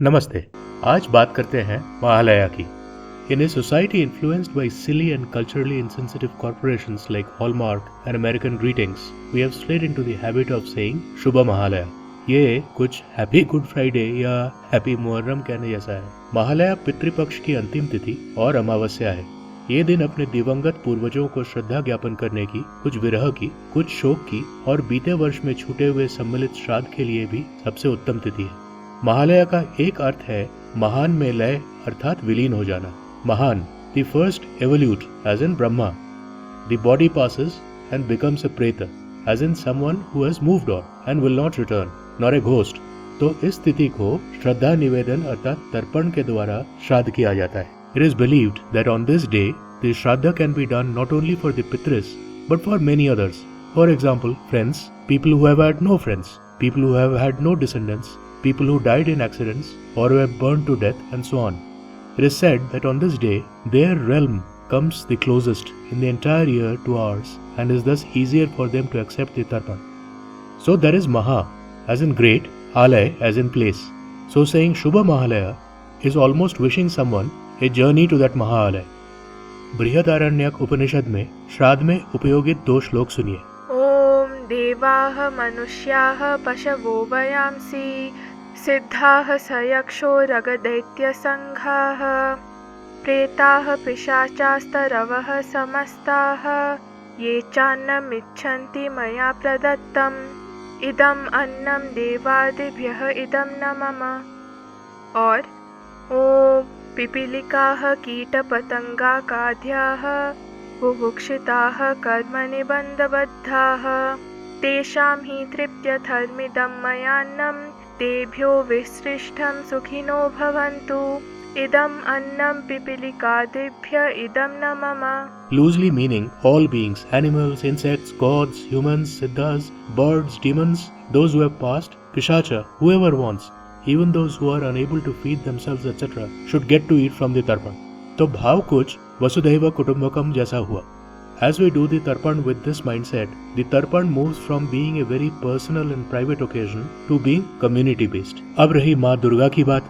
नमस्ते। आज बात करते हैं महालया की। In a society influenced by silly and culturally insensitive corporations like Hallmark and American Greetings, we have slid into the habit of saying शुभ महालया। ये कुछ हैप्पी गुड फ्राइडे या हैप्पी मुहर्रम कहने जैसा है। महालया पितृपक्ष की अंतिम तिथि और अमावस्या है। ये दिन अपने दिवंगत पूर्वजों को श्रद्धा ज्ञापन करने की, कुछ विरह की, कुछ शोक की और बीते वर्ष में छूटे हुए सम्मिलित श्राद्ध के लिए भी सबसे उत्तम तिथि है। महालया का एक अर्थ है महान में लय अर्थात विलीन हो जाना। महान, the first evolute as in Brahma. The body passes and becomes a preta as in someone who has moved on and will not return, nor a ghost। तो इस तिथि को श्रद्धा निवेदन अर्थात तर्पण के द्वारा श्राद्ध किया जाता है। It is believed that on this day the shraddha can be done not only for the pitris but for many others. For example, friends, people who have had no friends, people who have had no descendants, people who died in accidents or were burned to death, and so on. It is said that on this day, their realm comes the closest in the entire year to ours and is thus easier for them to accept the tarpan. So there is Maha as in great, Alay as in place. So saying Shubha Mahalaya is almost wishing someone a journey to that Mahalaya. Brihadaranyaka Upanishad में श्राद्ध में उपयोगित 2 श्लोक सुनिए। ओम देवाः मनुष्याः पशवो वयांसि सिद्धाः सयक्षो रगदैत्यसङ्घाः प्रेताः पिशाचास्तरवः समस्ताः ये चान्नम् इच्छन्ति मया प्रदत्तम् इदम् अन्नं देवादिभ्यः इदं न मम। और ओम पिपीलिकाः कीटपतङ्गाकाद्याः बुभुक्षिताः कर्मणि बन्धबद्धाः तेषां हि तृप्त्यथर्मिदं मयान्नं तेभ्यो विसृष्टं सुखिनो भवन्तु इदम् अन्नं पिपीलिकादिभ्य इदं न मम। Loosely meaning all beings, animals, insects, gods, humans, siddhas, birds, demons, those who have passed, pishacha, whoever wants, even those who are unable to feed themselves etc. should get to eat from the tarpan। तो भाव कुछ वसुधैव कुटुंबकम जैसा हुआ। As we do the tarpan with this mindset, the tarpan moves from being a very personal and private occasion to being community based। अब रही माँ दुर्गा की बात।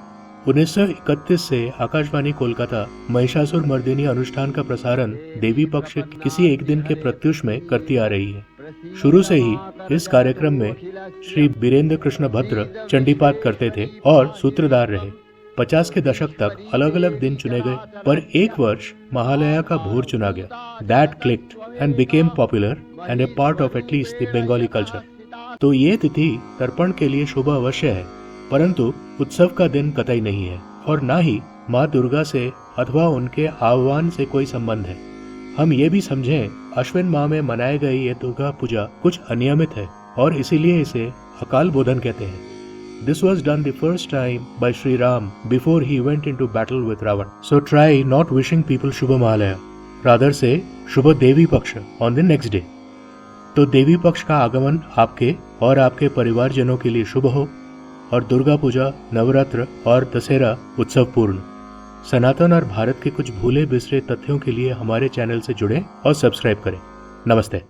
1931 से आकाशवाणी कोलकाता महिषासुर मर्दिनी अनुष्ठान का प्रसारण देवी पक्ष किसी एक दिन के प्रत्युष में करती आ रही है। शुरू से ही इस कार्यक्रम में श्री बीरेंद्र कृष्ण भद्र चंडीपाठ करते थे और सूत्रधार रहे। 50 के दशक तक अलग अलग दिन चुने गए, पर एक वर्ष महालया का भोर चुना गया। That clicked and became popular and a part of at least the Bengali culture। तो ये तिथि तर्पण के लिए शुभ अवश्य है, परंतु उत्सव का दिन कतई नहीं है और न ही माँ दुर्गा से अथवा उनके आह्वान से कोई संबंध है। हम ये भी समझें, अश्विन माह में मनाई गई ये दुर्गा पूजा कुछ अनियमित है और इसीलिए इसे अकाल बोधन कहते हैं। This was done the first time by Sri Ram before he went into battle with Ravan. So try not wishing people Shubha Mahalaya. Rather say Shubha Devi Paksha on the next day। तो देवी पक्ष का आगमन आपके और आपके परिवारजनों के लिए शुभ हो और दुर्गा पूजा, नवरात्र और दशहरा उत्सव पूर्ण। सनातन और भारत के कुछ भूले बिसरे तथ्यों के लिए हमारे चैनल से जुड़ें और सब्सक्राइब करें। नमस्ते।